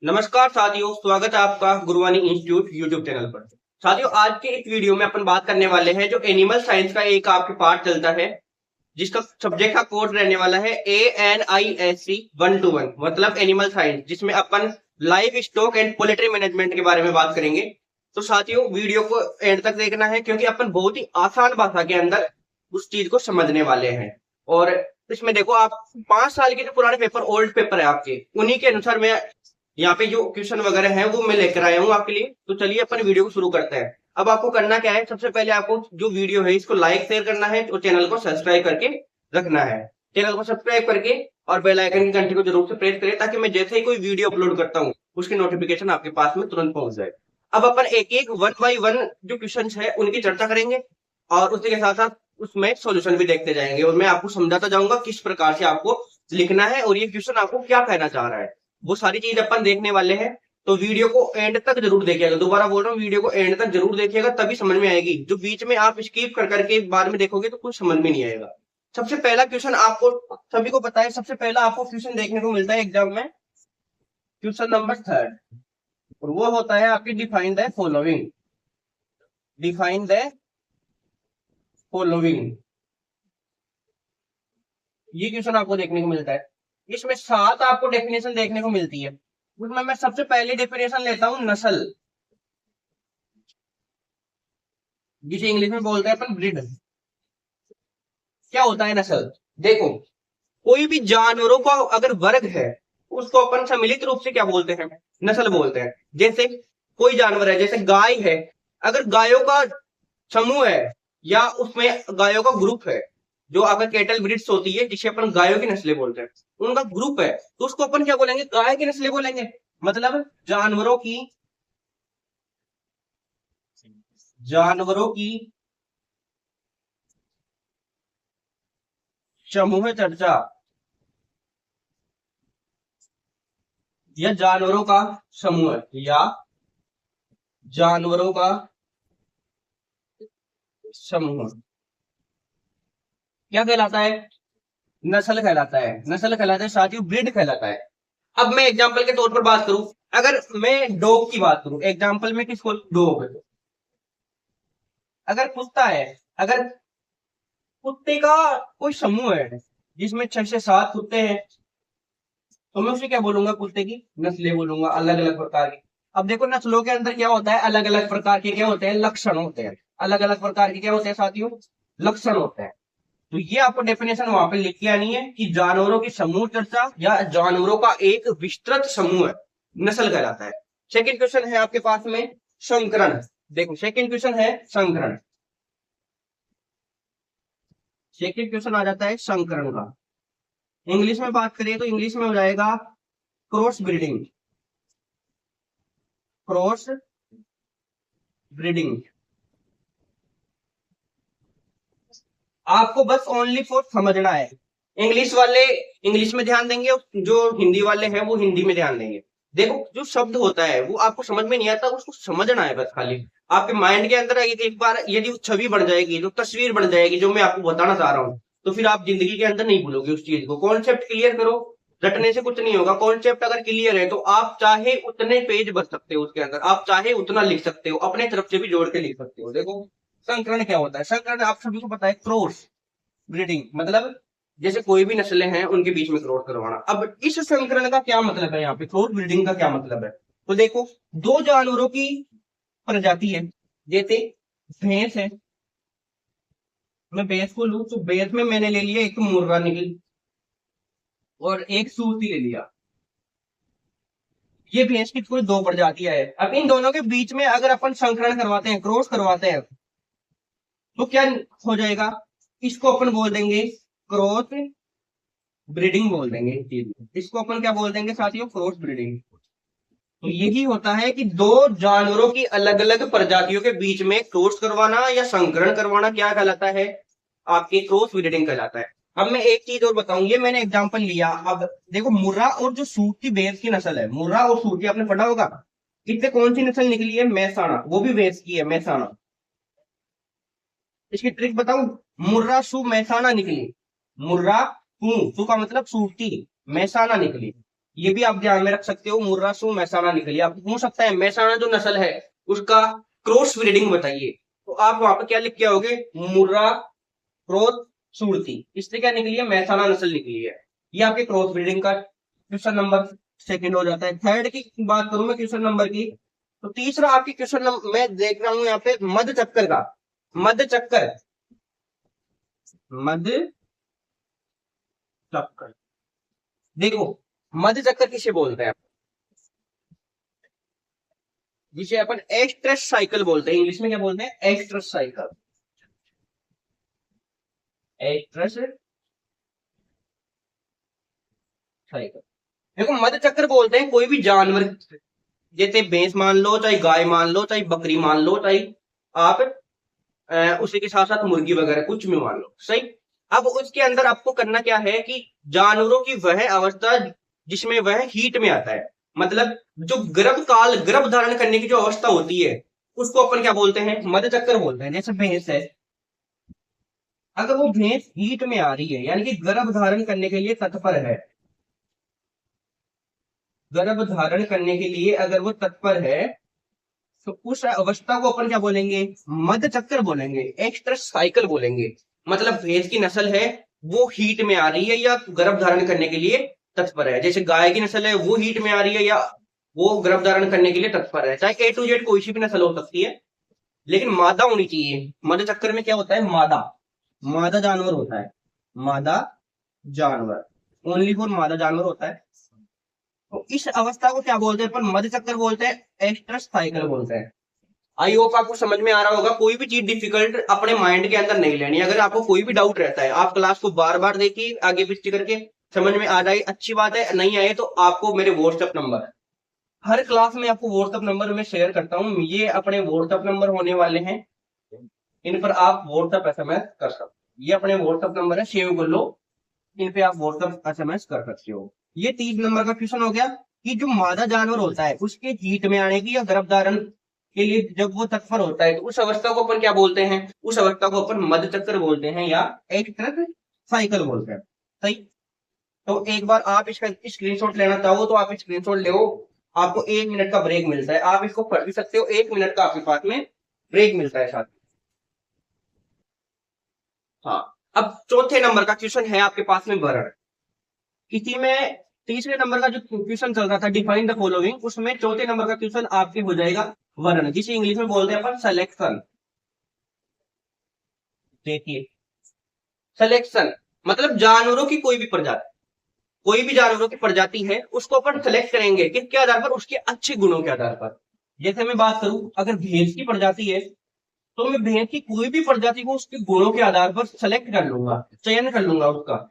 नमस्कार साथियों, स्वागत है आपका गुरुवाणी इंस्टीट्यूट यूट्यूब चैनल पर। साथियों, आज के इस वीडियो में अपन बात करने वाले हैं जो एनिमल साइंस का एक आपके पार्ट चलता है, जिसका सब्जेक्ट का कोड रहने वाला है ANISC 121, मतलब एनिमल साइंस, जिसमें अपन livestock and poultry management के बारे में बात करेंगे। तो साथियों, वीडियो को एंड तक देखना है क्योंकि अपन बहुत ही आसान भाषा के अंदर उस चीज को समझने वाले हैं। और इसमें देखो, आप 5 साल के जो पुराने पेपर, ओल्ड पेपर है आपके, उन्हीं के अनुसार मैं यहाँ पे जो क्वेश्चन वगैरह है वो मैं लेकर आया हूँ आपके लिए। तो चलिए अपन वीडियो को शुरू करते हैं। अब आपको करना क्या है, सबसे पहले आपको जो वीडियो है इसको लाइक शेयर करना है और चैनल को सब्सक्राइब करके रखना है। चैनल को सब्सक्राइब करके और बेल आइकन की घंटी को जरूर से प्रेस करें, ताकि मैं जैसे ही कोई वीडियो अपलोड करता हूँ उसकी नोटिफिकेशन आपके पास में तुरंत पहुंच जाए। अब अपन एक एक 1 बाय 1 जो क्वेश्चन है उनकी चर्चा करेंगे और उसी के साथ साथ उसमें सॉल्यूशन भी देखते जाएंगे और मैं आपको समझाता जाऊंगा किस प्रकार से आपको लिखना है और ये क्वेश्चन आपको क्या कहना चाह रहा है। वो सारी चीज अपन देखने वाले हैं। तो वीडियो को एंड तक जरूर देखिएगा। दोबारा बोल रहा हूँ, वीडियो को एंड तक जरूर देखिएगा, तभी समझ में आएगी। जो बीच में आप स्किप कर करके बाद में देखोगे तो कुछ समझ में नहीं आएगा। सबसे पहला क्वेश्चन आपको सभी को पता है, सबसे पहला आपको क्वेश्चन देखने को मिलता है एग्जाम में, क्वेश्चन नंबर 3, और वो होता है आपकी define the following. Define the following, ये क्वेश्चन आपको देखने को मिलता है। इसमें 7 आपको डेफिनेशन देखने को मिलती है। उसमें मैं सबसे पहले डेफिनेशन लेता हूं नस्ल, जिसे इंग्लिश में बोलते हैं अपन ब्रीड। क्या होता है नस्ल? देखो, कोई भी जानवरों का अगर वर्ग है उसको अपन सम्मिलित रूप से क्या बोलते हैं? नस्ल बोलते हैं। जैसे कोई जानवर है, जैसे गाय है, अगर गायों का समूह है या उसमें गायों का ग्रुप है, जो अगर कैटल ब्रीड्स होती है जिसे अपन गायों की नस्लें बोलते हैं, उनका ग्रुप है, तो उसको अपन क्या बोलेंगे? गाय की नस्लें बोलेंगे। मतलब जानवरों की समूह चर्चा या जानवरों का समूह या जानवरों का समूह क्या कहलाता है? नस्ल कहलाता है। नस्ल कहलाता है साथियों, ब्रीड कहलाता है। अब मैं एग्जांपल के तौर पर बात करूं, अगर मैं डॉग की बात करूं, एग्जांपल में किसको? डॉग। अगर कुत्ता है, अगर कुत्ते का कोई समूह है जिसमें 6 से 7 कुत्ते हैं, तो मैं उसे क्या बोलूंगा? कुत्ते की नस्लें बोलूंगा, अलग अलग प्रकार की। अब देखो, नस्लों के अंदर क्या होता है? अलग अलग प्रकार के क्या होते हैं? लक्षण होते हैं। अलग अलग प्रकार के क्या होते हैं साथियों? लक्षण होते हैं। तो ये आपको डेफिनेशन वहां पे लिख के आनी है कि जानवरों की समूह चर्चा या जानवरों का एक विस्तृत समूह नस्ल कहलाता है। सेकंड क्वेश्चन है आपके पास में संकरण। देखो, सेकंड क्वेश्चन है संकरण। सेकंड क्वेश्चन आ जाता है संकरण का। इंग्लिश में बात करें तो इंग्लिश में हो जाएगा क्रॉस ब्रीडिंग। Cross breeding. आपको बस ओनली फॉर समझना है। इंग्लिश वाले इंग्लिश में ध्यान देंगे, जो हिंदी वाले हैं वो हिंदी में ध्यान देंगे। देखो, जो शब्द होता है वो आपको समझ में नहीं आता, उसको समझना है बस खाली। आपके माइंड के अंदर एक बार यदि वो छवि बन जाएगी, जो तस्वीर बन जाएगी, जो मैं आपको बताना चाह रहा हूँ, तो फिर आप जिंदगी के अंदर नहीं भूलोगे उस चीज को। कॉन्सेप्ट क्लियर करो, रटने से कुछ नहीं होगा। कॉन्सेप्ट अगर क्लियर है तो आप चाहे उतने पेज भर सकते हो उसके अंदर, आप चाहे उतना लिख सकते हो, अपने तरफ से भी जोड़ के लिख सकते हो। देखो, संकरण क्या होता है? संकरण आप सभी को पता है, क्रॉस ब्रीडिंग, मतलब जैसे कोई भी नस्लें हैं उनके बीच में क्रॉस करवाना। अब इस संकरण का क्या मतलब है? यहाँ पे क्रॉस ब्रीडिंग का क्या मतलब है? तो देखो, दो जानवरों की प्रजाति है। जैसे भैंस है, मैं भैंस को लूं तो भैंस में मैंने ले लिया एक मुर्रा निकल और एक सूती ले लिया। ये भैंस की कोई 2 प्रजातियां है। अब इन दोनों के बीच में अगर अपन संकरण करवाते हैं, क्रॉस करवाते हैं, तो क्या हो जाएगा? इसको अपन बोल देंगे क्रॉस ब्रीडिंग बोल देंगे। इसको अपन क्या बोल देंगे साथियों? Cross breeding. तो यही होता है कि दो जानवरों की अलग अलग प्रजातियों के बीच में क्रॉस करवाना या संकरण करवाना क्या कहलाता है? आपके क्रॉस ब्रीडिंग कहलाता है। अब मैं एक चीज और बताऊं, ये मैंने एग्जांपल लिया। अब देखो, मुर्रा और जो सूट की भैंस की नस्ल है, मुर्रा और सूट की आपने पढ़ा होगा। इससे कौन सी नस्ल निकली है? मैसाना, वो भी भैंस की है, मैसाना। इसकी ट्रिक बताऊं, मुर्रा सू मैसाना निकली। मुर्रा सू का मतलब सूटी, मैसाना निकली। ये भी आप ध्यान में रख सकते हो, मुर्रा सु महसाणा निकली। आपको पूछ सकता है महसाणा जो नस्ल है उसका क्रॉस ब्रीडिंग बताइए, तो आप वहां पर क्या लिख के आओगे, मुर्रा क्रॉस सूरती, इससे क्या निकली है, महसाणा नस्ल निकली है। ये आपके क्रॉस ब्रीडिंग का क्वेश्चन नंबर सेकंड हो जाता है। थर्ड की बात करूं मैं क्वेश्चन नंबर की, तो तीसरा आपकी क्वेश्चन नंबर मैं देख रहा हूं यहाँ पे मध्य चक्कर का। मध्य चक्कर, मध्य चक्कर, देखो मध्य चक्कर किसे बोलते हैं, जिसे अपन एक्सट्रेस साइकिल बोलते हैं, इंग्लिश में क्या बोलते हैं, एक्सट्रेस साइकिल, एक्सट्रेस साइकिल। देखो मध्य चक्कर बोलते हैं कोई भी जानवर, जैसे भैंस मान लो, चाहे गाय मान लो, चाहे बकरी मान लो, चाहे आप उसी के साथ साथ मुर्गी वगैरह कुछ भी मान लो, सही। अब उसके अंदर आपको करना क्या है कि जानवरों की वह अवस्था जिसमें वह हीट में आता है, मतलब जो गर्भ काल, गर्भ धारण करने की जो अवस्था होती है उसको अपन क्या बोलते हैं, मध्य चक्कर बोलते हैं। जैसे भैंस है, अगर वो भैंस हीट में आ रही है यानी कि गर्भ धारण करने के लिए तत्पर है, गर्भ धारण करने के लिए अगर वो तत्पर है, तो उस अवस्था को अपन क्या बोलेंगे, मध्य चक्कर बोलेंगे, एक्स्ट्रा साइकिल बोलेंगे। मतलब भैंस की नस्ल है वो हीट में आ रही है या गर्भ धारण करने के लिए तत्पर है, जैसे गाय की नस्ल है वो हीट में आ रही है या वो गर्भ धारण करने के लिए तत्पर है, चाहे ए टू जेड कोई सी भी नस्ल हो सकती है, लेकिन मादा होनी चाहिए। मध्य चक्कर में क्या होता है, मादा, मादा जानवर होता है, मादा जानवर, ओनली फॉर मादा जानवर होता है। तो इस अवस्था को क्या बोलते हैं अपन, मध्य चक्कर बोलते हैं, एस्ट्रस साइकिल बोलते हैं। आई होप आपको समझ में आ रहा होगा। कोई भी चीज डिफिकल्ट अपने माइंड के अंदर नहीं लेनी। अगर आपको कोई भी डाउट रहता है, आप क्लास को बार बार देखिए, आगे पीछे करके समझ में आ जाए, अच्छी बात है, नहीं आए तो आपको मेरे व्हाट्सएप नंबर, हर क्लास में आपको व्हाट्सएप नंबर में शेयर करता हूँ, ये अपने व्हाट्सएप नंबर होने वाले हैं, इन पर आप व्हाट्सएप एसएमएस कर सकते हो। ये अपने व्हाट्सएप नंबर है, सेव कर लो, इन पे आप व्हाट्सएप एसएमएस कर सकते हो। ये 30 नंबर का क्वेश्चन हो गया कि जो मादा जानवर होता है उसके हीट में आने की या गर्भधारण के लिए जब वो तत्पर होता है, तो उस अवस्था को अपन क्या बोलते हैं, उस अवस्था को अपन मध्य चक्कर बोलते हैं या एक्स्ट्रस साइकिल बोलते हैं, सही। तो एक बार आप इसका स्क्रीनशॉट लेना चाहो तो आप स्क्रीनशॉट ले, आपको 1 मिनट का ब्रेक मिलता है, आप इसको पढ़ भी सकते हो, 1 मिनट का आपके पास में ब्रेक मिलता है साथ। हाँ, अब चौथे नंबर का क्वेश्चन है आपके पास में वर्ण। किसी में तीसरे नंबर का जो क्वेश्चन चल रहा था डिफाइन द फॉलोइंग, उसमें चौथे नंबर का क्वेश्चन आपके हो जाएगा वर्ण, जिसे इंग्लिश में बोलते हैं अपन सिलेक्शन। देखिए सिलेक्शन मतलब जानवरों की कोई भी प्रजाति, कोई भी जानवरों की प्रजाति है उसको अपन सेलेक्ट करेंगे किसके आधार पर, उसके अच्छे गुणों के आधार पर। जैसे मैं बात करूं, अगर भैंस की प्रजाति है तो मैं भैंस की कोई भी प्रजाति को उसके गुणों के आधार पर सेलेक्ट कर लूंगा, चयन कर लूंगा उसका।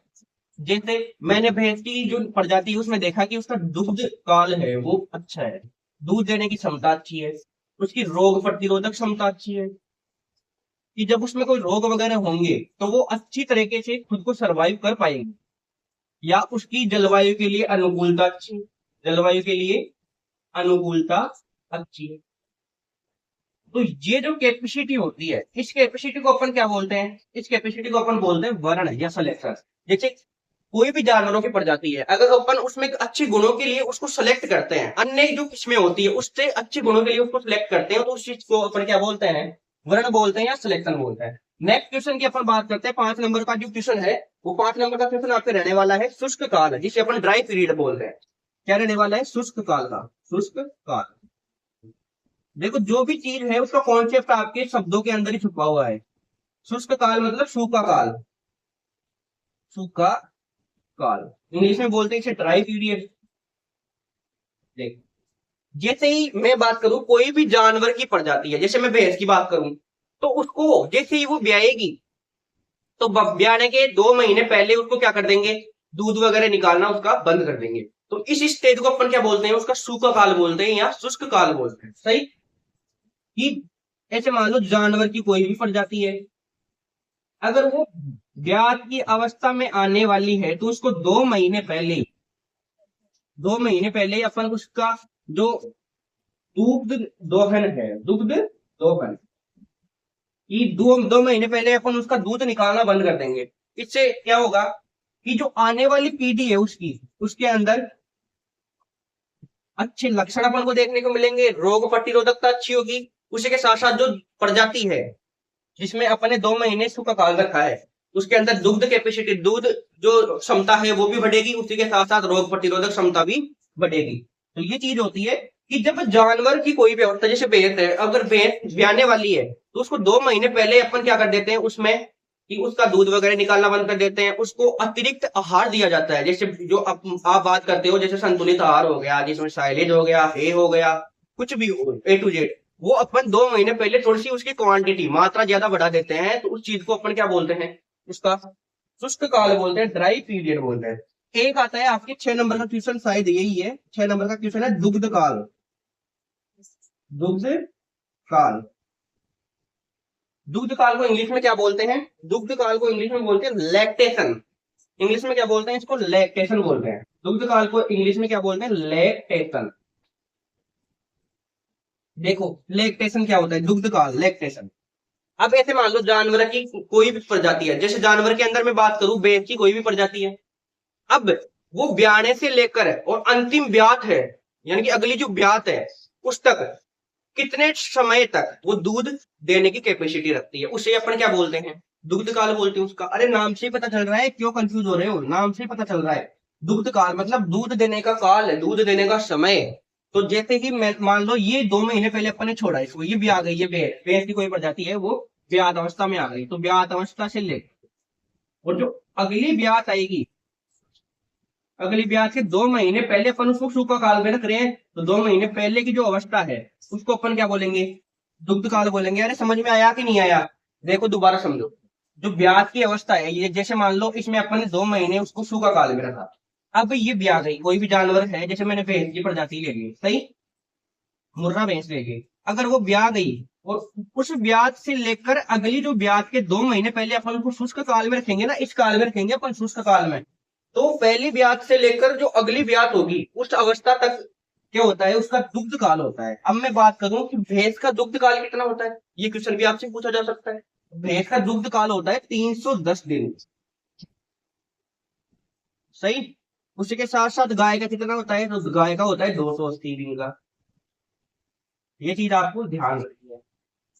जैसे मैंने भैंस की जो प्रजाति है उसमें देखा कि उसका दुग्ध काल है वो अच्छा है, दूध देने की क्षमता अच्छी है, उसकी रोग प्रतिरोधक क्षमता अच्छी है, कि जब उसमें कोई रोग वगैरह होंगे तो वो अच्छी तरीके से खुद को सरवाइव कर पाएंगे, या उसकी जलवायु के लिए अनुकूलता अच्छी, जलवायु के लिए अनुकूलता अच्छी है। तो ये जो कैपेसिटी होती है, इस कैपेसिटी को अपन क्या बोलते हैं, इस कैपेसिटी को अपन बोलते हैं वर्ण या सिलेक्शन। जैसे कोई भी जानवरों की प्रजाति है, अगर अपन उसमें अच्छे गुणों के लिए उसको सेलेक्ट करते हैं, अन्य जो किस्में होती है उससे अच्छे गुणों के लिए उसको सिलेक्ट करते हैं, तो उस चीज को अपन क्या बोलते हैं, वर्ण बोलते हैं या सिलेक्शन बोलते हैं। नेक्स्ट क्वेश्चन की अपन बात करते हैं, 5 नंबर का जो क्वेश्चन है, वो 5 नंबर का क्वेश्चन आपके रहने वाला है शुष्क काल, जिसे अपन ड्राई पीरियड बोलते हैं। क्या रहने वाला है, शुष्क काल का, शुष्क काल। देखो जो भी चीज है उसका कॉन्सेप्ट आपके शब्दों के अंदर ही छुपा हुआ है। शुष्क काल मतलब सूखा काल, सूखा काल, इंग्लिश में बोलते हैं इसे ड्राई पीरियड। देख जैसे ही मैं बात करूं कोई भी जानवर की प्रजाति है, जैसे मैं भैंस की बात करूं, तो उसको जैसे ही वो ब्याएगी तो ब्याने के 2 महीने पहले उसको क्या कर देंगे, दूध वगैरह निकालना उसका बंद कर देंगे। तो इस स्टेज को अपन क्या बोलते हैं, उसका सूखा काल बोलते हैं या शुष्क काल बोलते हैं, सही। कि ऐसे मान लो जानवर की कोई भी प्रजाति है, अगर वो ब्याज की अवस्था में आने वाली है तो उसको 2 महीने पहले, 2 महीने पहले अपन उसका जो दुग्ध दोहन है, दुग्ध दोहन, कि 2 महीने पहले अपन उसका दूध निकालना बंद कर देंगे। इससे क्या होगा कि जो आने वाली पीढ़ी है उसकी, उसके अंदर अच्छे लक्षण अपन को देखने को मिलेंगे, रोग प्रतिरोधकता अच्छी होगी। उसी के साथ साथ जो प्रजाति है जिसमें अपन ने 2 महीने सूखा काल रखा है, उसके अंदर दुग्ध कैपेसिटी, दूध जो क्षमता है वो भी बढ़ेगी, उसी के साथ साथ रोग प्रतिरोधक क्षमता भी बढ़ेगी। तो ये चीज होती है कि जब जानवर की कोई भी अवस्था, जैसे भैंस है, अगर भैंस ब्याने वाली है तो उसको 2 महीने पहले अपन क्या कर देते हैं उसमें कि उसका दूध वगैरह निकालना बंद कर देते हैं, उसको अतिरिक्त आहार दिया जाता है। जैसे जो आप बात करते हो, जैसे संतुलित आहार हो गया, जिसमें साइलेज हो गया, हे हो गया, कुछ भी हो, ए टू जेड, वो अपन 2 महीने पहले थोड़ी सी उसकी क्वांटिटी, मात्रा ज्यादा बढ़ा देते हैं। तो उस चीज को अपन क्या बोलते हैं, उसका शुष्क काल बोलते हैं, ड्राई पीरियड बोलते हैं। एक आता है आपके 6 नंबर का क्वेश्चन, शायद यही है 6 नंबर का क्वेश्चन है, दुग्ध काल। दुग्ध काल, दुग्ध काल को इंग्लिश में क्या बोलते हैं, दुग्ध काल को इंग्लिश में बोलते हैं लैक्टेशन। इंग्लिश में क्या बोलते हैं इसको, लैक्टेशन बोलते हैं। दुग्ध काल को इंग्लिश में क्या बोलते हैं, लैक्टेशन। देखो लैक्टेशन क्या होता है, दुग्ध काल, लैक्टेशन। अब ऐसे मान लो जानवर की कोई भी प्रजाति है, जैसे जानवर के अंदर मैं बात करूं, भैंस की कोई भी प्रजाति है, अब वो ब्याने से लेकर और अंतिम ब्यात है, यानी कि अगली जो ब्यात है उस तक कितने समय तक वो दूध देने की कैपेसिटी रखती है, उसे अपन क्या बोलते हैं, दुग्ध काल बोलते हैं उसका। अरे नाम से ही पता चल रहा है, क्यों कंफ्यूज हो रहे हो, नाम से ही पता चल रहा है। दुग्ध काल मतलब दूध देने का काल है, दूध देने का समय। तो जैसे ही मान लो ये 2 महीने पहले अपन ने छोड़ा इसको, ये भी आ गई, ये भैंस की कोई प्रजाति है, वो ब्यात अवस्था में आ गई, तो ब्यात अवस्था से ले और जो अगली ब्यात आएगी, अगली ब्याज के 2 महीने पहले अपन उसको सूखा काल में रख रहे हैं, तो 2 महीने पहले की जो अवस्था है उसको अपन क्या बोलेंगे, दुग्ध काल बोलेंगे। अरे समझ में आया कि नहीं आया, देखो दोबारा समझो। जो ब्याज की अवस्था है, ये जैसे मान लो इसमें अपन ने 2 महीने उसको सूखा काल में रखा, अब ये ब्याह गई, कोई भी जानवर है, जैसे मैंने भैंस की प्रजाति ले ली, सही, मुर्रा भैंस ले गई, अगर वो ब्याह गई और उस ब्याज से लेकर अगली जो ब्याज के 2 महीने पहले अपन उसको शुष्क काल में रखेंगे ना, इस काल में रखेंगे अपन शुष्क काल में, तो पहली ब्याज से लेकर जो अगली ब्याज होगी उस अवस्था तक क्या होता है, उसका दुग्ध काल होता है। अब मैं बात करूं कि भैंस का दुग्ध काल कितना होता है, ये क्वेश्चन भी आपसे पूछा जा सकता है। भैंस का दुग्ध काल होता है 310 दिन, सही। उसी के साथ साथ गाय का कितना होता है, तो गाय का होता है 280 दिन का। ये चीज आपको ध्यान रखनी है।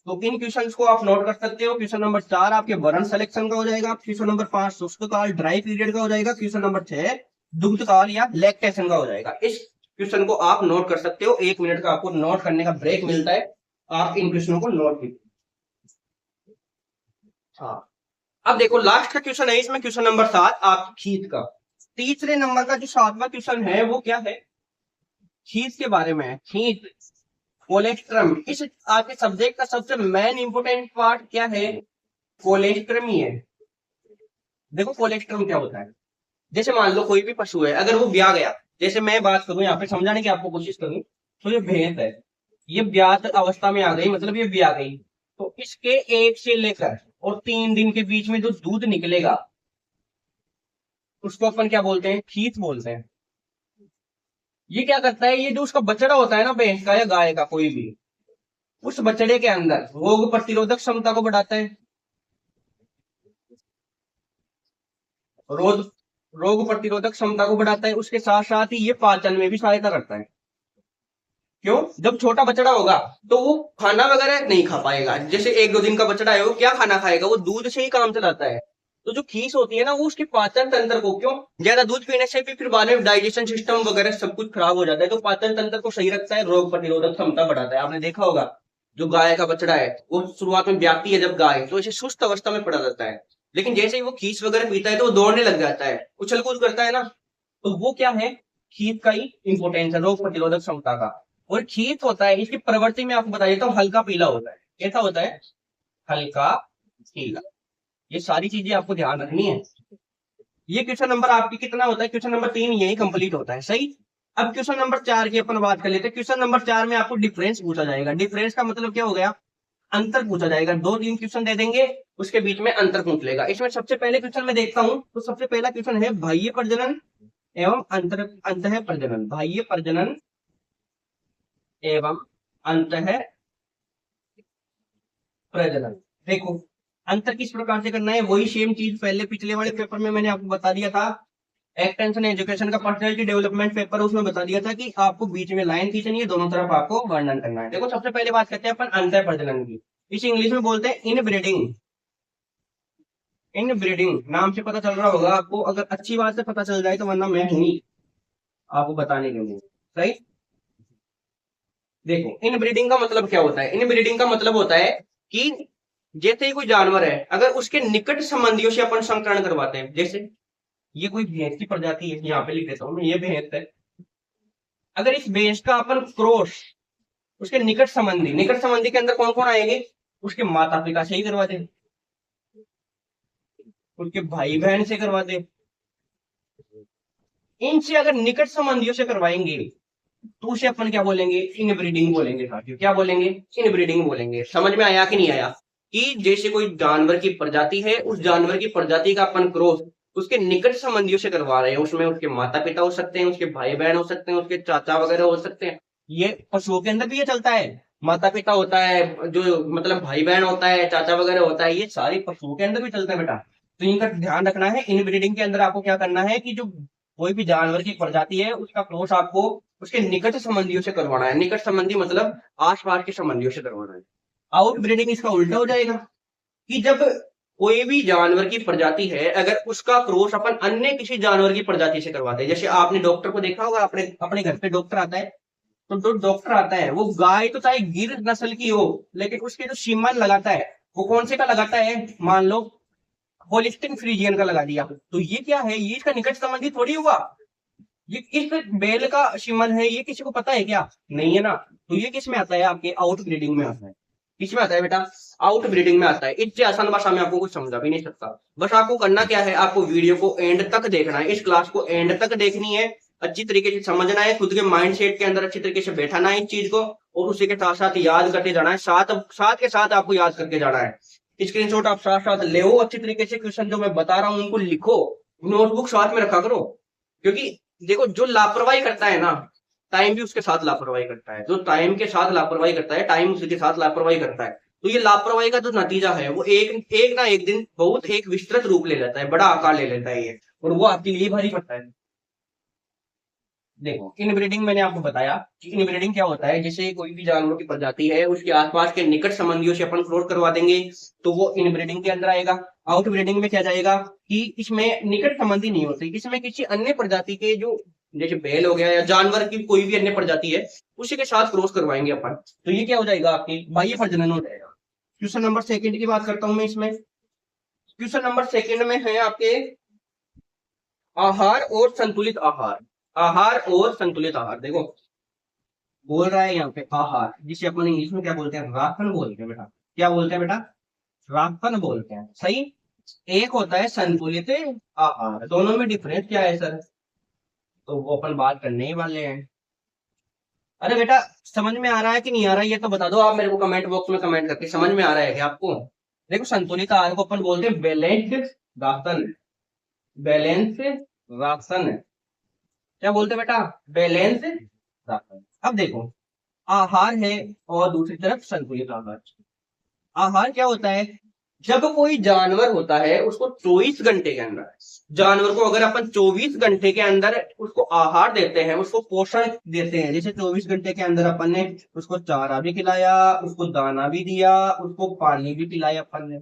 तो इन क्वेश्चंस को आप नोट कर सकते हो। क्वेश्चन नंबर 4 आपके वर्ण सिलेक्शन का हो जाएगा, क्वेश्चन नंबर 5 शुष्क काल ड्राई पीरियड का हो जाएगा, क्वेश्चन नंबर 6 दुग्ध काल या लैक्टेशन का हो जाएगा। इस क्वेश्चन को आप नोट कर सकते हो, 1 मिनट का आपको नोट करने का ब्रेक मिलता है, आप इन क्वेश्चनों को नोट कीजिए। हाँ, अब देखो लास्ट का क्वेश्चन है इसमें, क्वेश्चन नंबर 7 आप खींच का। तीसरे नंबर का जो 7वां क्वेश्चन है वो क्या है, खींच के बारे में है। खींच, कोलेस्ट्रम, इस आपके सब्जेक्ट का सबसे मेन इंपोर्टेंट पार्ट क्या है, कोलेस्ट्रम ही है। देखो कोलेस्ट्रम क्या होता है, जैसे मान लो कोई भी पशु है, अगर वो ब्याह गया, जैसे मैं बात करूं यहाँ पे समझाने की आपको कोशिश करूं, तो ये भैंस है, ये ब्याह अवस्था में आ गई, मतलब ये ब्याह गई, तो इसके 1 से लेकर और 3 दिन के बीच में जो दूध निकलेगा उसको अपन क्या बोलते हैं, खींच बोलते हैं। ये क्या करता है, ये जो उसका बछड़ा होता है ना, भैंस का या गाय का कोई भी, उस बछड़े के अंदर रोग प्रतिरोधक क्षमता को बढ़ाता है, रोग रोग प्रतिरोधक क्षमता को बढ़ाता है, उसके साथ साथ ही ये पाचन में भी सहायता करता है। क्यों, जब छोटा बछड़ा होगा तो वो खाना वगैरह नहीं खा पाएगा, जैसे 1-2 दिन का बछड़ा है वो क्या खाना खाएगा, वो दूध से ही काम चलाता है। तो जो खीस होती है ना, वो उसके पाचन तंत्र को, क्यों, ज्यादा दूध पीने से भी फिर बाद में डाइजेशन सिस्टम वगैरह सब कुछ खराब हो जाता है, तो पाचन तंत्र को सही रखता है, रोग प्रतिरोधक क्षमता बढ़ाता है। आपने देखा होगा जो गाय का बछड़ा है वो शुरुआत में ब्याती है जब गाय, तो इसे सुस्त अवस्था में पड़ा रहता है, लेकिन जैसे ही वो खीस वगैरह पीता है तो वो दौड़ने लग जाता है, उछल कूद करता है ना, तो वो क्या है, खीस का ही इंपोर्टेंस है रोग प्रतिरोधक क्षमता का। और खीस होता है, इसकी प्रवृत्ति में आपको बता देता हूँ, हल्का पीला होता है। कैसा होता है, हल्का पीला। ये सारी चीजें आपको ध्यान रखनी है। ये क्वेश्चन नंबर आपकी कितना होता है, क्वेश्चन नंबर 3 यही कंप्लीट होता है, सही। अब क्वेश्चन नंबर 4 की अपन बात कर लेते हैं। क्वेश्चन नंबर 4 में आपको डिफरेंस पूछा जाएगा। डिफरेंस का मतलब क्या हो गया, अंतर पूछा जाएगा। 2-3 क्वेश्चन दे देंगे, उसके बीच में अंतर पूछ लेगा। इसमें सबसे पहले क्वेश्चन में देखता हूं, तो सबसे पहला क्वेश्चन है बाह्य प्रजनन एवं अंतः प्रजनन। बाह्य प्रजनन एवं अंतः प्रजनन। देखो अंतर किस प्रकार से करना है, वही सेम चीज पहले पिछले वाले पेपर में मैंने आपको बता दिया था एक्सटेंशन एजुकेशन का पर्सनैलिटी डेवलपमेंट पेपर उसमें बता दिया था कि आपको बीच में लाइन खींचनी है, दोनों तरफ आपको वर्णन करना है। देखो सबसे पहले बात करते हैं अपन अंतर प्रजनन की। इसे इंग्लिश में बोलते हैं इनब्रीडिंग। इनब्रीडिंग नाम से पता चल रहा होगा आपको, अगर अच्छी बात से पता चल जाए तो, वरना मैं हूं ही आपको बताने के लिए। सही। देखो इनब्रीडिंग का मतलब क्या होता है। इनब्रीडिंग का मतलब होता है कि जैसे ही कोई जानवर है, अगर उसके निकट संबंधियों से अपन संकरण करवाते हैं, जैसे ये कोई भैंस की प्रजाति है, यहाँ पे लिख देता हूं मैं, ये भैंस है। अगर इस भैंस का अपन क्रॉस उसके निकट संबंधी के अंदर कौन कौन आएंगे, उसके माता पिता से ही करवा दे, उसके भाई बहन से करवा दे, इनसे अगर निकट संबंधियों से करवाएंगे तो उसे अपन क्या बोलेंगे, इनब्रीडिंग बोलेंगे साथियों। क्या बोलेंगे, इनब्रीडिंग बोलेंगे। समझ में आया कि नहीं आया? कि जैसे कोई जानवर की प्रजाति है, उस जानवर की प्रजाति का अपन क्रॉस उसके निकट संबंधियों से करवा रहे हैं, उसमें उसके माता पिता हो सकते हैं, उसके भाई बहन हो सकते हैं, उसके चाचा वगैरह हो सकते हैं। ये पशुओं के अंदर भी ये चलता है। माता पिता होता है, जो मतलब भाई बहन होता है, चाचा वगैरह होता है, ये सारी पशुओं के अंदर भी चलता है बेटा। तो इनका ध्यान रखना है। इनब्रीडिंग के अंदर आपको क्या करना है कि जो कोई भी जानवर की प्रजाति है, उसका क्रॉस आपको उसके निकट संबंधियों से करवाना है। निकट संबंधी मतलब आसपास के संबंधियों से करवाना है। आउट ब्रीडिंग इसका उल्टा हो जाएगा कि जब कोई भी जानवर की प्रजाति है, अगर उसका क्रॉस अपन अन्य किसी जानवर की प्रजाति से करवाते हैं, जैसे आपने डॉक्टर को देखा होगा, अपने अपने घर पे डॉक्टर आता है, तो जो डॉक्टर आता है वो गाय तो चाहे गिर नस्ल की हो, लेकिन उसके जो सीमन लगाता है वो कौन से का लगाता है, मान लो होलिस्टिन फ्रीजियन का लगा दिया, तो ये क्या है, ये इसका निकट संबंधी थोड़ी हुआ। ये किस बेल का सीमन है, ये किसी को पता है क्या? नहीं है ना। तो ये किस में आता है, आपके आउट ब्रीडिंग में आता है। किस में आता है बेटा, आउट ब्रीडिंग में आता है। इससे आसान भाषा में आपको कुछ समझा भी नहीं सकता। बस आपको करना क्या है, आपको वीडियो को एंड तक देखना है, इस क्लास को एंड तक देखनी है, अच्छी तरीके से समझना है, खुद के माइंड सेट के अंदर अच्छी तरीके से बैठाना है इस चीज को, और उसी के साथ साथ याद करते जाना है। साथ साथ के साथ आपको याद करके जाना है। स्क्रीनशॉट आप साथ साथ ले, अच्छी तरीके से क्वेश्चन जो मैं बता रहा हूँ उनको लिखो, नोटबुक साथ में रखा करो। क्योंकि देखो जो लापरवाही करता है ना, टाइम भी उसके साथ लापरवाही करता है। जो टाइम के साथ लापरवाही करता है, टाइम उसके साथ लापरवाही करता है। तो ये लापरवाही का जो नतीजा है वो एक एक ना एक दिन बहुत एक विस्तृत रूप ले लेता है, बड़ा आकार ले लेता है ये, और वो आपके लिए भारी पड़ता है। देखो इनब्रीडिंग मैंने आपको बताया कि इनब्रीडिंग क्या होता है। जैसे कोई भी जानवर की प्रजाति है, उसके आसपास के निकट संबंधियों से अपन क्रॉस करवा देंगे तो वो इनब्रीडिंग के अंदर आएगा। आउट ब्रीडिंग में क्या जाएगा कि इसमें निकट संबंधी नहीं होती, इसमें किसी अन्य प्रजाति के, जो जैसे बैल हो गया या जानवर की कोई भी अन्य प्रजाति है, उसी के साथ क्रॉस करवाएंगे अपन, तो ये क्या हो जाएगा, आपके बाह्य प्रजनन हो जाएगा। क्वेश्चन नंबर सेकंड की बात करता हूं मैं इसमें। क्वेश्चन नंबर सेकंड में है आपके आहार और संतुलित आहार। आहार और संतुलित आहार। देखो बोल रहा है यहाँ पे आहार, जिसे अपन इंग्लिश में क्या बोलते हैं, राशन बोलते हैं बेटा। क्या बोलते हैं बेटा, राशन बोलते हैं। सही। एक होता है संतुलित आहार, दोनों में डिफरेंस क्या है सर, तो वो अपन बात करने ही वाले हैं। अरे बेटा समझ में आ रहा है कि नहीं आ रहा है, ये तो बता दो आप मेरे को कमेंट बॉक्स में कमेंट करके, समझ में आ रहा है क्या आपको? देखो संतुलित आहार को अपन बोलते हैं बैलेंस्ड राशन। बैलेंस राशन, क्या बोलते हैं बेटा, बैलेंस राशन। अब देखो आहार है और दूसरी तरफ संतुलित आहार। आहार क्या होता है, जब कोई जानवर होता है उसको 24 घंटे के अंदर, जानवर को अगर अपन 24 घंटे के अंदर उसको आहार देते हैं, उसको पोषण देते हैं, जैसे 24 घंटे के अंदर अपन ने उसको चारा भी खिलाया, उसको दाना भी दिया, उसको पानी भी पिलाया अपन ने।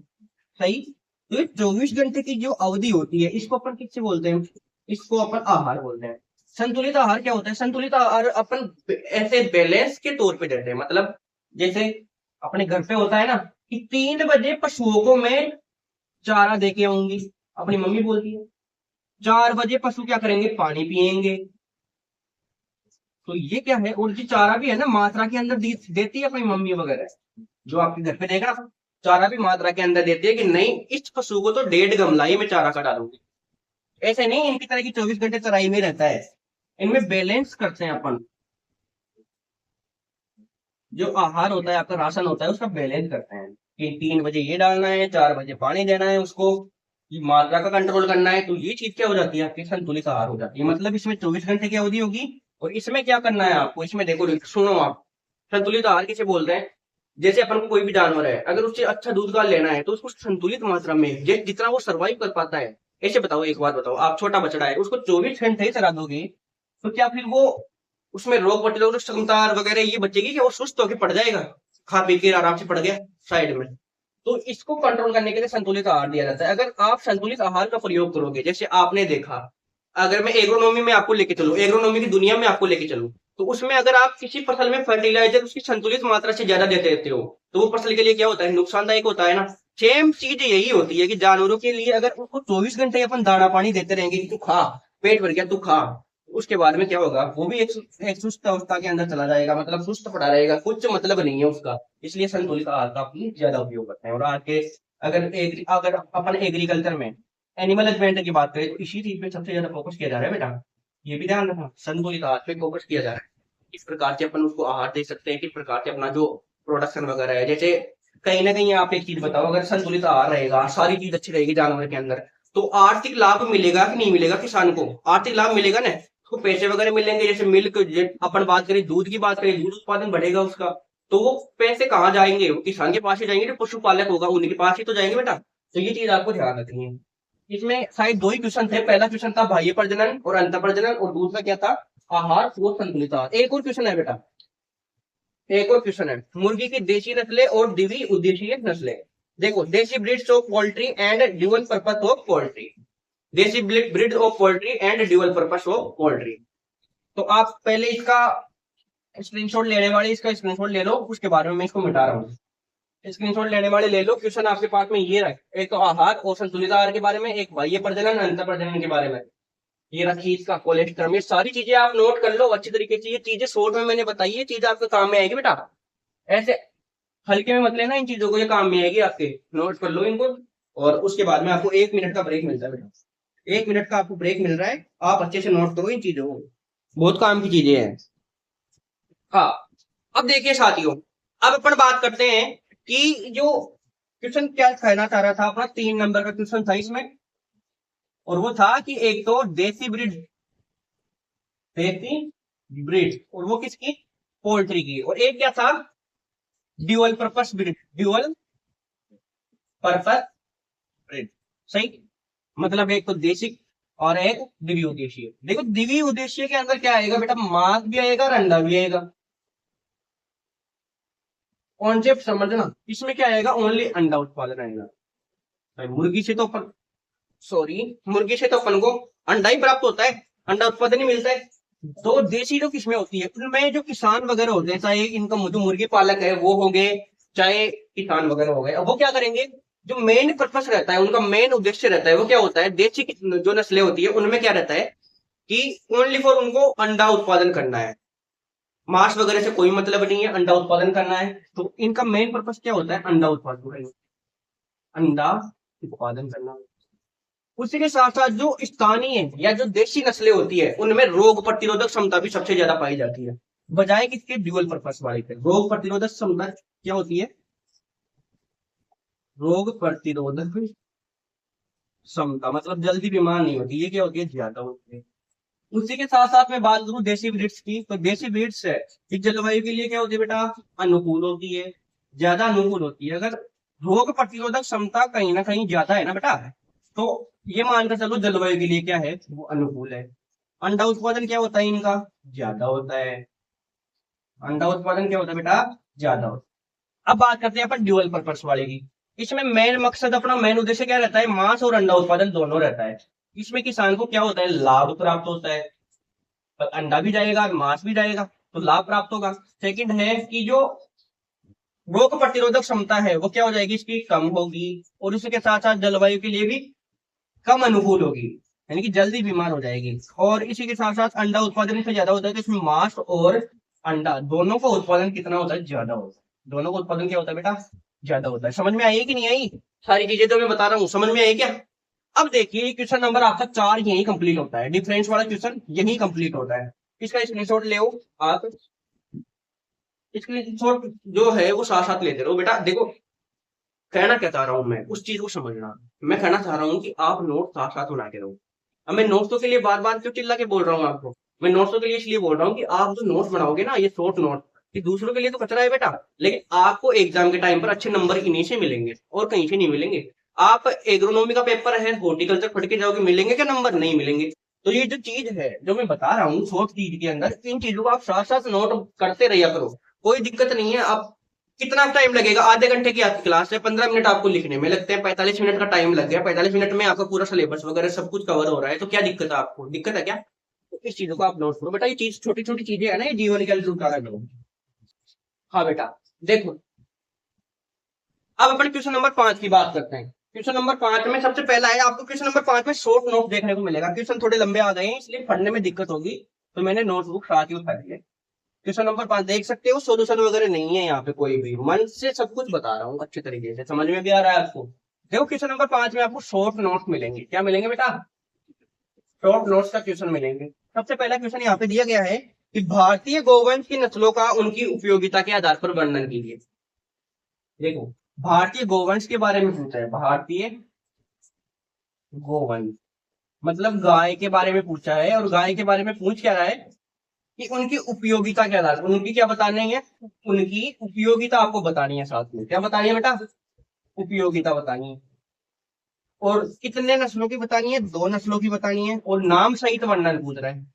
सही। तो ये 24 घंटे की जो अवधि होती है, इसको अपन किससे बोलते हैं, इसको अपन आहार बोलते हैं। संतुलित आहार क्या होता है, संतुलित आहार अपन ऐसे बैलेंस के तौर पे देते हैं। मतलब जैसे अपने घर पे होता है ना कि 3 बजे पशुओं को मैं चारा दे के आऊंगी, अपनी मम्मी बोलती है 4 बजे पशु क्या करेंगे, पानी पिएंगे। तो ये क्या है, और जो चारा भी है ना मात्रा के अंदर देती है अपनी मम्मी वगैरह, जो आपके घर पे देखा चारा भी मात्रा के अंदर देती है कि नहीं इस पशु को तो 1.5 गमला ही मैं चारा का डालूंगी। ऐसे नहीं इनकी तरह की 24 घंटे चराई में रहता है, इनमें बैलेंस करते हैं अपन। जो आहार होता है आपका, राशन होता है, उसका बैलेंस करते हैं कि 3 बजे ये डालना है, 4 बजे पानी देना है, उसको मात्रा का कंट्रोल करना है। तो ये चीज क्या हो जाती है, आपकी संतुलित आहार हो जाती है। मतलब इसमें 24 घंटे की अवधि होगी, और इसमें क्या करना है आपको, इसमें देखो सुनो आप, संतुलित आहार किसे बोलते हैं। जैसे अपन को कोई भी जानवर है, अगर उससे अच्छा दूध का लेना है तो उसको संतुलित मात्रा में जितना वो सर्वाइव कर पाता है, ऐसे बताओ, एक बात बताओ, आप छोटा बछड़ा है उसको 24 घंटे ही चला दोगे तो क्या फिर वो उसमें रोग प्रतिरोधक क्षमता वगैरह ये बचेगी, क्या वो सुस्त होकर पड़ जाएगा? खा पी के आराम से पड़ गया साइड में। तो इसको कंट्रोल करने के लिए संतुलित आहार दिया जाता है। अगर आप संतुलित आहार का प्रयोग करोगे, जैसे आपने देखा, अगर मैं एग्रोनॉमी में आपको लेके चलूं, एग्रोनॉमी की दुनिया में आपको लेके चलूं, तो उसमें अगर आप किसी फसल में फर्टिलाइजर उसकी संतुलित मात्रा से ज्यादा देते रहते हो तो वो फसल के लिए क्या होता है? नुकसानदायक होता है ना। सेम चीज यही होती है कि जानवरों के लिए अगर उनको 24 घंटे अपन दाना पानी देते रहेंगे कि तू खा, पेट भर गया तू खा, उसके बाद में क्या होगा? वो भी एक सुस्त अवस्था के अंदर चला जाएगा, मतलब सुस्त पड़ा रहेगा, कुछ मतलब नहीं है उसका। इसलिए संतुलित आहार का अपनी ज्यादा उपयोग करते हैं। और आज के अगर अपन एग्रीकल्चर में एनिमल हस्बेंड्री की बात करें तो इसी चीज पे सबसे ज्यादा फोकस किया जा रहा है बेटा। ये भी ध्यान रखना, संतुलित आहार पे फोकस किया जा रहा है। किस प्रकार से अपन उसको आहार दे सकते हैं, किस प्रकार से अपना जो प्रोडक्शन वगैरह है, जैसे कहीं ना कहीं आप एक चीज बताओ, अगर संतुलित आहार रहेगा, सारी चीज अच्छी रहेगी जानवर के अंदर, तो आर्थिक लाभ मिलेगा कि नहीं मिलेगा? किसान को आर्थिक लाभ मिलेगा ना, उसको पैसे वगैरह मिलेंगे। जैसे मिल्क, अपन बात करें दूध की, बात करें दूध उत्पादन बढ़ेगा उसका, तो वो पैसे कहाँ जाएंगे? वो किसान के पास ही जाएंगे, जो पशुपालक होगा उनके पास ही तो जाएंगे बेटा। तो ये चीज आपको ध्यान रखनी है। इसमें शायद दो ही क्वेश्चन थे, पहला क्वेश्चन था बाह्य प्रजनन और अंत प्रजनन, और दूसरा क्या था? आहार और संतुलित आहार। एक और क्वेश्चन है बेटा, एक और क्वेश्चन है, मुर्गी की देशी नस्लें और द्विवीय उद्देशीय नस्लें। देखो, देशी breeds of poultry and dual purpose of poultry, देसी breed of poultry and dual purpose of poultry. तो आप पहले इसका स्क्रीनशॉट लेने वाले इसका स्क्रीनशॉट ले लो, उसके बारे में मैं इसको मिटा रहा हूँ। स्क्रीनशॉट लेने वाले ले लो, क्वेश्चन आपके पास में ये रहे, एक तो आहार और संतुलित आहार के बारे में, एक बाह्य प्रजनन अंत प्रजनन के बारे में, ये रखी इसका कोलेस्ट्रॉल। ये सारी चीजें आप नोट कर लो अच्छी तरीके से। ये चीजें शॉर्ट में मैंने बताई, ये चीज आपके काम में आएगी बेटा, ऐसे हल्के में मत लेना इन चीजों को, ये काम में आएगी आपके, नोट कर लो इनको। और उसके बाद में आपको 1 मिनट का ब्रेक मिलता है बेटा, 1 मिनट का आपको ब्रेक मिल रहा है, आप अच्छे से नोट करो इन चीजों को, बहुत काम की चीजें हैं। हाँ, अब देखिए साथियों, अब अपन बात करते हैं कि जो क्वेश्चन क्या कहना चाह रहा था अपना, 3 नंबर का क्वेश्चन था इसमें, और वो था कि एक तो देसी ब्रीड, देसी ब्रीड, और वो किसकी? पोल्ट्री की। और एक क्या था? Dual purpose breed, dual purpose breed. सही, मतलब एक तो देसी और एक द्विवीय उद्देशीय। देखो, द्विवीय उद्देशीय के अंदर क्या आएगा बेटा? मांस भी आएगा और अंडा भी आएगा। कॉन्सेप्ट समझना, इसमें क्या आएगा? ओनली अंडा उत्पादन आएगा। मुर्गी से तो अपन, सॉरी, मुर्गी से तो अपन को अंडा ही प्राप्त होता है, अंडा उत्पादन ही मिलता है। तो देशी जो किस्में होती है उनमें जो किसान वगैरह होते हैं, चाहे इनका जो मुर्गी पालक है वो हो गए, चाहे किसान वगैरह हो गए, अब वो क्या करेंगे? जो मेन पर्पस रहता है उनका, मेन उद्देश्य रहता है, वो क्या होता है? देशी जो नस्लें होती है उनमें क्या रहता है कि ओनली फॉर उनको अंडा उत्पादन करना है, मांस वगैरह से कोई मतलब नहीं है, अंडा उत्पादन करना है। तो इनका मेन पर्पस क्या होता है? अंडा उत्पादन करना, अंडा उत्पादन करना। उसी के साथ साथ जो स्थानीय या जो देशी नस्लें होती है उनमें रोग प्रतिरोधक क्षमता भी सबसे ज्यादा पाई जाती है, बजाय किसके? ड्यूअल पर्पस वाली पे। रोग प्रतिरोधक क्षमता क्या होती है? रोग प्रतिरोधक क्षमता मतलब जल्दी बीमार नहीं होती, ये क्या होती है? ज्यादा होती है। उसी के साथ साथ मैं बात करूं देसी ब्रीड्स की, तो देसी ब्रीड्स है इस जलवायु के लिए क्या होती है बेटा? अनुकूल होती है, ज्यादा अनुकूल होती है। अगर रोग प्रतिरोधक क्षमता कहीं ना कहीं ज्यादा है ना बेटा, तो ये मानकर चलो जलवायु के लिए क्या है? वो अनुकूल है। अंडा उत्पादन क्या होता है इनका? ज्यादा होता है। अंडा उत्पादन क्या होता है बेटा? ज्यादा होता है। अब बात करते हैं अपन ड्यूअल पर्पस वाले की। इसमें मेन मकसद, अपना मेन उद्देश्य क्या रहता है? मांस और अंडा उत्पादन दोनों रहता है। इसमें किसान को क्या होता है? लाभ प्राप्त होता है, अंडा भी जाएगा मांस भी जाएगा, तो लाभ प्राप्त होगा। सेकंड है कि जो रोग प्रतिरोधक क्षमता है वो क्या हो जाएगी? इसकी कम होगी, और उसके साथ साथ जलवायु के लिए भी कम अनुकूल होगी, यानी कि जल्दी बीमार हो जाएगी। और इसी के साथ साथ अंडा उत्पादन से ज्यादा होता है, तो इसमें मांस और अंडा दोनों का उत्पादन कितना होता है? ज्यादा होता है। दोनों का उत्पादन क्या होता है बेटा? ज्यादा होता है। समझ में आई कि नहीं आई? सारी चीजें तो मैं बता रहा हूँ, समझ में आई क्या? अब देखिए क्वेश्चन नंबर आपका 4 यही कंप्लीट होता है, डिफरेंस वाला क्वेश्चन यही कंप्लीट होता है। इसका स्क्रीनशॉट ले आप, स्क्रीनशॉट जो है वो साथ साथ लेते रहो बेटा। देखो, कहना क्या चाह रहा हूं मैं, उस चीज को समझना। मैं कहना चाह रहा हूँ कि आप नोट साथ साथ बना के रहो। अब मैं नोट्सों के लिए बार बार क्यों चिल्ला के बोल रहा हूँ आपको? मैं नोट्सों के लिए इसलिए बोल रहा हूँ कि आप जो नोट्स बनाओगे ना, ये शॉर्ट नोट, कि दूसरों के लिए तो कचरा है बेटा, लेकिन आपको एग्जाम के टाइम पर अच्छे नंबर इन्हीं से मिलेंगे और कहीं से नहीं मिलेंगे। आप एग्रोनॉमी का पेपर है, हॉर्टिकल्चर पढ़ के जाओगे, मिलेंगे क्या नंबर? नहीं मिलेंगे। तो ये जो चीज है जो मैं बता रहा हूँ शॉर्ट चीज के अंदर, इन चीजों को आप साथ साथ नोट करते रहिए करो, कोई दिक्कत नहीं है। आप कितना टाइम लगेगा? आधे घंटे की आपकी क्लास है, 15 मिनट आपको लिखने में लगते हैं, 45 मिनट का टाइम लग गया, 45 मिनट में आपका पूरा सिलेबस वगैरह सब कुछ कवर हो रहा है, तो क्या दिक्कत है आपको? दिक्कत है क्या? तो इस चीजों को आप नोट करो बेटा, ये चीज छोटी छोटी चीजें है ना, ये जीवन के अंदर उतारा करो। हाँ बेटा, देखो अब अपन क्वेश्चन नंबर 5 की बात करते हैं। क्वेश्चन नंबर 5 में सबसे पहला है, आपको क्वेश्चन नंबर 5 में शॉर्ट नोट देखने को मिलेगा। क्वेश्चन थोड़े लंबे आ गए हैं इसलिए पढ़ने में दिक्कत होगी, तो मैंने नोटबुक साथ ही उठा ली है। क्वेश्चन नंबर 5 देख सकते हो, सोल्यूशन वगैरह नहीं है यहाँ पे, कोई भी मन से सब कुछ बता रहा हूँ, अच्छे तरीके से समझ में भी आ रहा है आपको। देखो क्वेश्चन नंबर 5 में आपको शॉर्ट नोट्स मिलेंगे। क्या मिलेंगे बेटा? शॉर्ट नोट्स का क्वेश्चन मिलेंगे। सबसे पहला क्वेश्चन यहाँ पे दिया गया है कि भारतीय गोवंश की नस्लों का उनकी उपयोगिता के आधार पर वर्णन कीजिए। देखो भारतीय गोवंश के बारे में पूछा है, भारतीय गोवंश मतलब गाय के बारे में पूछा है, और गाय के बारे में पूछ क्या रहा है कि उनकी उपयोगिता के आधार पर, उनकी क्या बतानी है? उनकी उपयोगिता आपको बतानी है, साथ में क्या बतानी है बेटा? उपयोगिता बतानी है। और कितने नस्लों की बतानी है? 2 नस्लों की बतानी है, और नाम सहित वर्णन पूछ रहा है,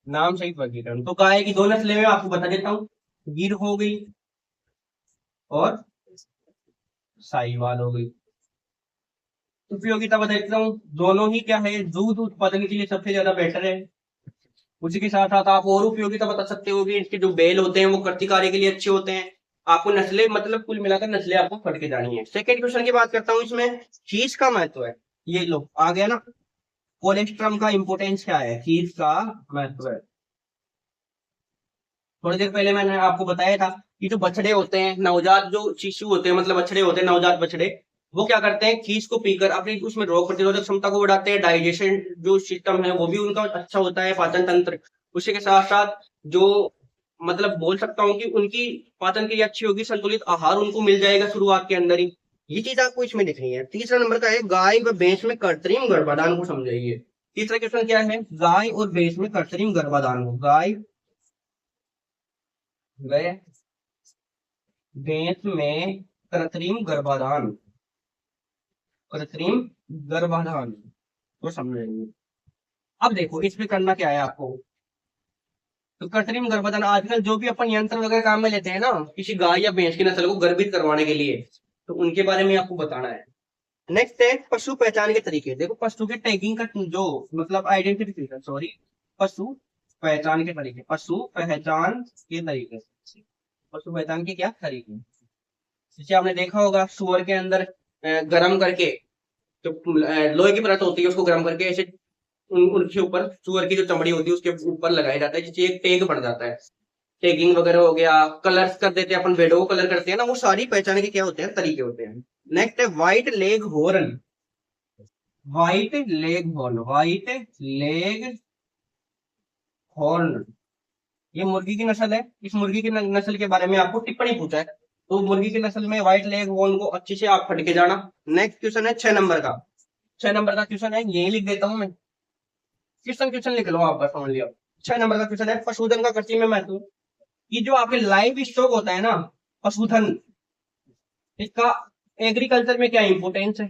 नाम सहित वर्गीकरण। तो गाय की 2 नस्लें मैं आपको बता देता हूँ, गिर हो गई और साहिवाल हो गई। उपयोगिता बता देता हूँ, दोनों ही क्या है, दूध उत्पादन के लिए सबसे ज्यादा बेटर है। उसी के साथ साथ आप और उपयोगिता बता सकते हो कि इसके जो बैल होते हैं वो कृषि कार्य के लिए अच्छे होते हैं। आपको नस्लें मतलब कुल मिलाकर नस्लें आपको पढ़ के जानी है। सेकंड क्वेश्चन की बात करता हूँ, इसमें चीज का महत्व है। ये लो आ गया ना, कोलेस्ट्रम का इंपोर्टेंस क्या है, चीज का महत्व है। थोड़ी देर पहले मैंने आपको बताया था कि जो बछड़े होते हैं, नवजात जो शिशु होते हैं, मतलब बछड़े होते हैं, नवजात बछड़े, वो क्या करते हैं, खीस को पीकर अपनी उसमें रोग प्रतिरोधक क्षमता को बढ़ाते हैं, डाइजेशन जो सिस्टम है वो भी उनका अच्छा होता है, पाचन तंत्र। उसी के साथ साथ जो मतलब बोल सकता हूँ कि उनकी पाचन क्रिया अच्छी होगी, संतुलित आहार उनको मिल जाएगा शुरुआत के अंदर ही। ये चीज आपको इसमें दिखनी है। तीसरा नंबर का है, गाय व भैंस में कृत्रिम गर्भाधान को समझाइए। तीसरा क्वेश्चन क्या है, गाय और भैंस में कृत्रिम गर्भाधान को, गाय व भैंस में कृत्रिम गर्भाधान, कृत्रिम गर्भाधान तो समझेंगे। अब देखो इसमें करना क्या है आपको, तो कृत्रिम गर्भाधान आजकल जो भी अपन यंत्र वगैरह काम में लेते हैं ना, किसी गाय या भैंस की नस्ल को गर्भित करवाने के लिए, तो उनके बारे में आपको बताना है। नेक्स्ट है पशु पहचान के तरीके। देखो पशु के टैगिंग का जो मतलब आइडेंटिफिकेशन, सॉरी, पशु पहचान के तरीके, पशु पहचान के तरीके, पशु पहचान के क्या तरीके। जैसे आपने देखा होगा सुअर के अंदर गर्म करके जो लोहे की परत होती है उसको गर्म करके ऐसे उनके ऊपर सुअर की जो चमड़ी होती है उसके ऊपर लगाया जाता है, जिससे एक टैग बन जाता है। टैगिंग वगैरह हो गया, कलर्स कर देते हैं अपन, बेडो को कलर करते हैं ना, वो सारी पहचान के क्या होते हैं, तरीके होते हैं। नेक्स्ट है white leg horn, white leg horn, white leg horn, ये मुर्गी की नस्ल है। इस मुर्गी की नस्ल के बारे में आपको टिप्पणी पूछा है, तो मुर्गी की नस्ल में व्हाइट लेग हॉर्न को अच्छे से आप पढ़ के जाना। नेक्स्ट क्वेश्चन है 6 नंबर का, 6 नंबर का क्वेश्चन है, यही लिख देता हूं मैं, क्वेश्चन क्वेश्चन लिख लो आप, समझ लिया। 6 नंबर का क्वेश्चन है, पशुधन का कृषि में महत्व। ये जो आपके लाइव स्टॉक होता है ना, पशुधन, इसका एग्रीकल्चर में क्या इंपोर्टेंस है,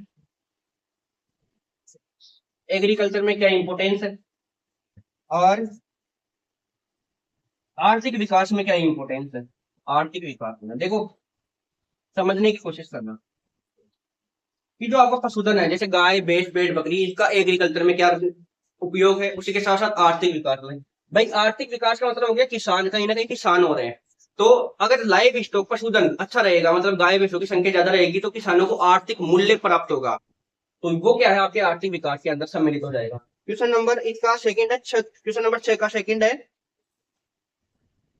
एग्रीकल्चर में क्या इंपोर्टेंस है, और आर्थिक विकास में क्या इंपोर्टेंस है। आर्थिक विकास में देखो समझने की कोशिश करना कि जो आपका पशुधन है जैसे गाय भैंस भेड़ बकरी, इसका एग्रीकल्चर में क्या उपयोग है, उसी के साथ साथ आर्थिक विकास में। भाई आर्थिक विकास का मतलब हो गया किसान, कहीं ना कहीं किसान हो रहे हैं, तो अगर लाइव स्टॉक पशुधन अच्छा रहेगा, मतलब गाय भैंसों की संख्या ज्यादा रहेगी, तो किसानों को आर्थिक मूल्य प्राप्त होगा, तो वो क्या है आपके आर्थिक विकास के अंदर सम्मिलित हो जाएगा। क्वेश्चन नंबर इसका सेकंड है, क्वेश्चन नंबर 6 का सेकंड है,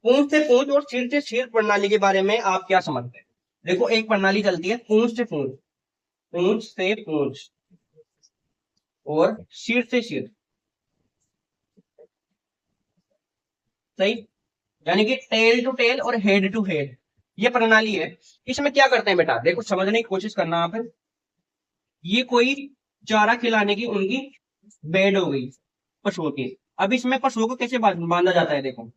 पूंछ से पूंछ और सिर से सिर प्रणाली के बारे में आप क्या समझते हैं। देखो एक प्रणाली चलती है पूंछ से पूंछ, पूंछ से पूंछ और सिर से सिर, सही, यानी कि टेल टू टेल और हेड टू हेड, ये प्रणाली है। इसमें क्या करते हैं बेटा, देखो समझने की कोशिश करना आप। ये कोई चारा खिलाने की उनकी बेड हो गई पशुओं की। अब इसमें पशुओं को कैसे बांधा जाता है, देखो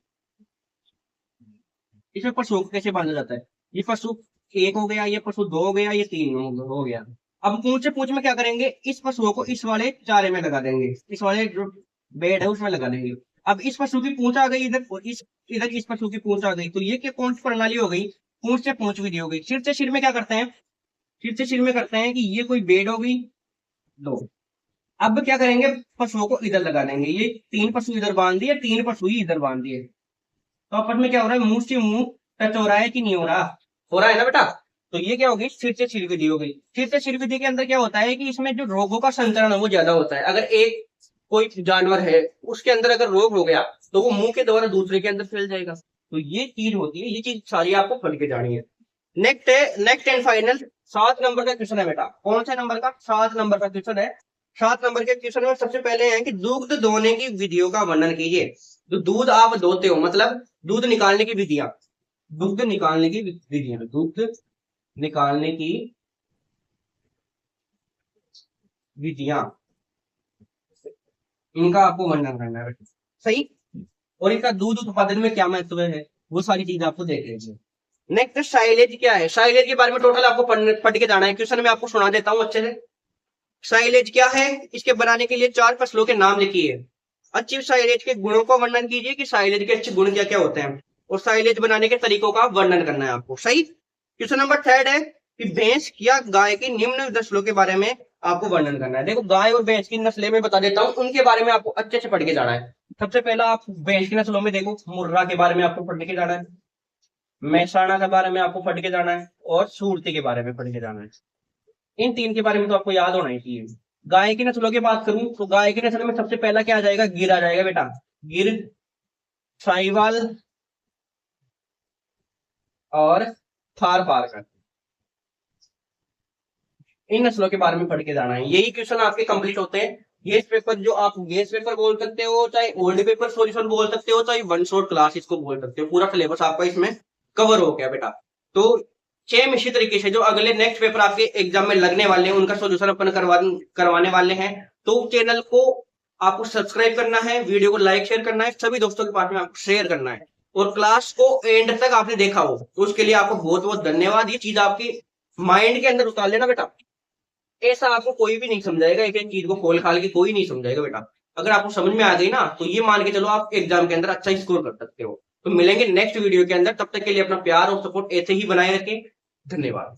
इसमें पशुओं को कैसे बांधा जाता है, ये पशु एक हो गया, ये पशु 2 हो गया, ये 3 हो गया। अब पूंछ से पूंछ में क्या करेंगे, इस पशुओं को इस वाले चारे में लगा देंगे, इस वाले जो बेड है उसमें लगा देंगे। अब इस पशु की पूंछ आ गई इधर, और इधर इस पशु की पूंछ आ गई, तो ये क्या कौन सी प्रणाली हो गई, पूंछ से पूंछ विधि हो गई। सिर से सिर में क्या करते हैं, सिर से सिर में करते हैं कि ये कोई बेड हो गई 2। अब क्या करेंगे, पशुओं को इधर लगा देंगे, ये 3 पशु इधर बांध दिए, 3 पशु ही इधर बांध दिए। तो आपस में क्या हो रहा है, मुंह से मुंह टच हो रहा है कि नहीं हो रहा, हो रहा है ना बेटा। तो ये क्या होगी, सिर से सिर विधि हो गई। सिर से सिर विधि के अंदर क्या होता है कि इसमें जो रोगों का संचरण है वो ज्यादा होता है। अगर एक कोई जानवर है उसके अंदर अगर रोग हो गया तो वो मुंह के द्वारा दूसरे के अंदर फैल जाएगा। तो ये चीज होती है, ये चीज सारी आपको पढ़ के जानी है। नेक्स्ट एंड फाइनल 7 नंबर का क्वेश्चन है बेटा। कौन से नंबर का, 7 नंबर का क्वेश्चन है। 7 नंबर के क्वेश्चन में सबसे पहले है कि दूध दोहने की विधियों का वर्णन कीजिए। तो दूध आप दोहते हो, मतलब दूध निकालने की विधियां, दूध निकालने की विधियां, दूध निकालने की विधियां, इनका आपको वर्णन करना है बेटा, सही। और इनका दूध उत्पादन में क्या महत्व है, वो सारी चीज आपको देख लीजिए। नेक्स्ट साइलेज क्या है, साइलेज के बारे में टोटल आपको पढ़ के जाना है। क्वेश्चन में आपको सुना देता हूँ अच्छे से। साइलेज क्या है, इसके बनाने के लिए 4 फसलों के नाम लिखिए। अच्छी साइलेज के गुणों का वर्णन कीजिए कि साइलेज के अच्छे गुण क्या क्या होते हैं, और साइलेज बनाने के तरीकों का वर्णन करना है आपको, सही। क्वेश्चन नंबर 3 है कि भैंस या गाय की निम्न नस्लों के बारे में आपको वर्णन करना है। देखो गाय और भैंस की नस्लें में बता देता हूँ, उनके बारे में आपको अच्छे से पढ़ के जाना है। सबसे पहला आप भैंस की नस्लों में देखो, मुर्रा के बारे में आपको पढ़ के जाना है, मेहसाणा के बारे में आपको पढ़ के जाना है, और सूरती के बारे में पढ़ के जाना है। इन 3 के बारे में तो आपको याद होना ही चाहिए। गाय की नस्लों की बात करूं तो गाय की नस्ल में सबसे पहला क्या आ जाएगा, गिर आ जाएगा बेटा, गिर, साहिवाल और थारपारकर। इन नस्लों के बारे में पढ़ के जाना है। यही क्वेश्चन आपके कंप्लीट होते हैं। गेस पेपर जो आप गेस पेपर बोल सकते हो, चाहे ओल्ड पेपर सॉल्यूशन बोल सकते हो, चाहे वन शॉट क्लास इसको बोल सकते हो, पूरा सिलेबस आपका इसमें कवर हो गया बेटा। तो सेम इसी तरीके से जो अगले नेक्स्ट पेपर आपके एग्जाम में लगने वाले हैं उनका सोल्यूशन अपन करवाने वाले हैं। तो चैनल को आपको सब्सक्राइब करना है, वीडियो को लाइक शेयर करना है, सभी दोस्तों के पास में आपको शेयर करना है, और क्लास को एंड तक आपने देखा हो तो उसके लिए आपको बहुत बहुत धन्यवाद। ये चीज आपकी माइंड के अंदर उतार लेना बेटा, ऐसा आपको कोई भी नहीं समझाएगा, एक एक चीज को खोल खाल के कोई नहीं समझाएगा बेटा। अगर आपको समझ में आ गई ना तो ये मान के चलो आप एग्जाम के अंदर अच्छा स्कोर कर सकते हो। तो मिलेंगे नेक्स्ट वीडियो के अंदर, तब तक के लिए अपना प्यार और सपोर्ट ऐसे ही बनाए रखें। धन्यवाद।